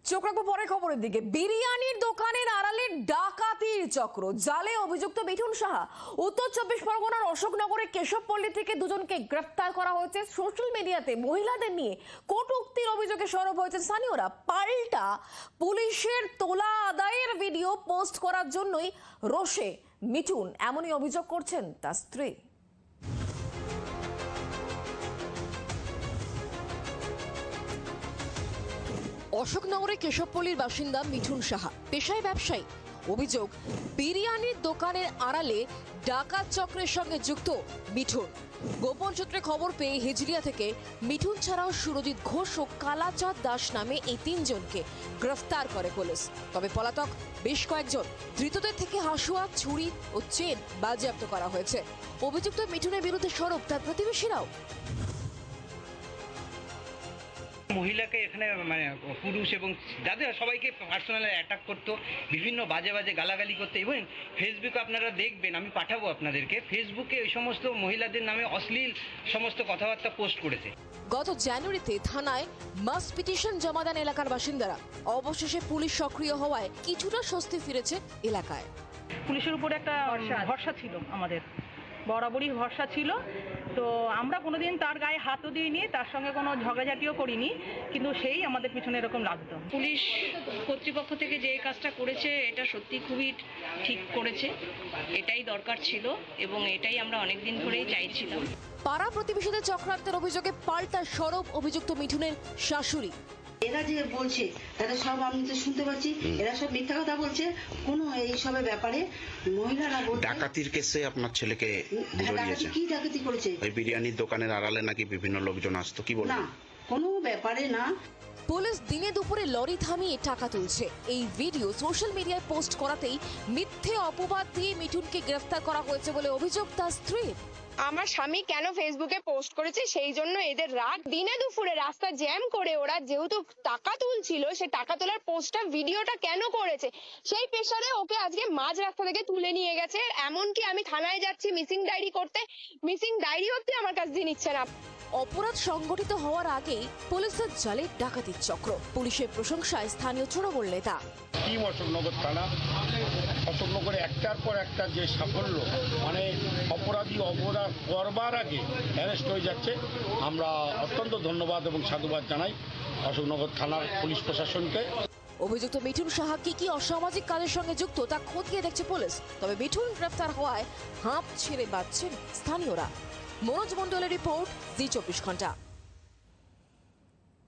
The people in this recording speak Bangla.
চোখ রাখবো পরের খবরের দিকে। বিরিয়ানির দোকানের আড়ালে ডাকাতির চক্র, জালে অভিযুক্ত মিঠুন সাহা। উত্তর 24 পরগনার অশোকনগরের কেশবপল্লী থেকে দুজনকে গ্রেফতার করা হয়েছে। সোশ্যাল মিডিয়াতে মহিলাদের নিয়ে কটূক্তির অভিযোগে সরব হয়েছে স্থানীয়রা। পাল্টা পুলিশের তোলা আদায়ের ভিডিও পোস্ট করার জন্যই রোষে মিঠুন, এমনই অভিযোগ করছেন তার স্ত্রী। অশোকনগরের কেশবপল্লীর বাসিন্দা মিঠুন সাহা, পেশায় ব্যবসায়ী। অভিযোগ, বিরিয়ানির দোকানের আড়ালে ডাকাত চক্রের সঙ্গে যুক্ত মিঠুন। গোপন সূত্রে খবর পেয়ে হিজলিয়া থেকে মিঠুন ছাড়াও সুরজিৎ ঘোষ ও কালাচাঁদ দাস নামে এই তিনজনকে গ্রেফতার করে পুলিশ। তবে পলাতক বেশ কয়েকজন। ধৃতদের থেকে হাসুয়া, ছুরি ও চেন বাজেয়াপ্ত করা হয়েছে। অভিযুক্ত মিঠুনের বিরুদ্ধে সরব তার প্রতিবেশীরাও। মহিলাকে এখানে মানে পুরুষ এবং যাদের সবাইকে পার্সোনালি অ্যাটাক করতো, বিভিন্ন বাজে বাজে গালাগালি করতো। এবং ফেসবুকে আপনারা দেখবেন, আমি পাঠাবো আপনাদেরকে, ফেসবুকে ওই সমস্ত মহিলাদের নামে অশ্লীল সমস্ত কথাবার্তা পোস্ট করেছে। গত জানুয়ারিতে থানায় মাস পিটিশন জমা দেন এলাকার বাসিন্দারা। অবশেষে পুলিশ সক্রিয় হওয়ায় কিছুটা স্বস্তি ফিরেছে এলাকায়। পুলিশের উপরে একটা ভরসা ছিল, আমাদের বরাবরই ভরসা ছিল। তো আমরা কোনোদিন তার গায়ে হাতও দিইনি, তার সঙ্গে কোনো ঝগড়াঝাটিও করিনি, কিন্তু সেই আমাদের পিছনে এরকম লাগতো। পুলিশ কর্তৃপক্ষ থেকে যে কাজটা করেছে এটা সত্যি খুবই ঠিক করেছে। এটাই দরকার ছিল এবং এটাই আমরা অনেকদিন ধরেই চাইছিলাম। পাড়া প্রতিবেশীদের চক্রান্তের অভিযোগে পাল্টা সরব অভিযুক্ত মিঠুনের শাশুড়ি। এরা যে বলছে তাদের সব আমি তো শুনতে পাচ্ছি, এরা সব মিথ্যা কথা বলছে। কোনো এইসবের ব্যাপারে মহিলারা বলছে ডাকাতির কেসে আপনার ছেলেকে জড়িয়েছে। কি ডাকাতি করেছে? ওই বিরিয়ানির দোকানের আড়ালে নাকি বিভিন্ন লোকজন আসতো, কি বলবো? না, কোনো ব্যাপারে না। পুলিশ দিনে দুপুরে লরি থামিয়ে টাকা তুলছে, এই ভিডিও সোশ্যাল মিডিয়ায় পোস্ট করাতেই মিথ্যে অপবাদ দিয়ে মিঠুনকে গ্রেফতার করা হয়েছে বলে অভিযোগ তার স্ত্রীর। আমার স্বামী কেন ফেসবুকে পোস্ট করেছে সেই জন্য এদের রাগ। দিনে দুপুরে রাস্তা জ্যাম করে ওরা যেহেতু টাকা তুলছিল, সে টাকা তোলার পোস্টটা ভিডিওটা কেন করেছে সেই প্রেসারে ওকে আজকে মাঝ রাস্তা থেকে তুলে নিয়ে গেছে। এমনকি আমি থানায় যাচ্ছি মিসিং ডায়েরি করতে, মিসিং ডায়েরি অব্দি আমার কাছ দিয়ে নিচ্ছে না। অপরাধ সংগঠিত হওয়ার আগেই পুলিশের জালে ডাকাতির চক্র। পুলিশের প্রশংসায় স্থানীয় তৃণমূল নেতা। টিম অশোকনগর থানা, অশোকনগরে একটার পর একটা যে সাফল্য, মানে অপরাধী অপরাধ করবার আগে অ্যারেস্ট হয়ে যাচ্ছে। আমরা অত্যন্ত ধন্যবাদ এবং সাধুবাদ জানাই অশোকনগর থানার পুলিশ প্রশাসনকে। অভিযুক্ত মিঠুন সাহা কি অসামাজিক কাজের সঙ্গে যুক্ত তা খতিয়ে দেখছে পুলিশ। তবে মিঠুন গ্রেফতার হওয়ায় হাঁপ ছেড়ে বাঁচছেন স্থানীয়রা। মনোজ মণ্ডলের রিপোর্ট, জি 24 ঘন্টা।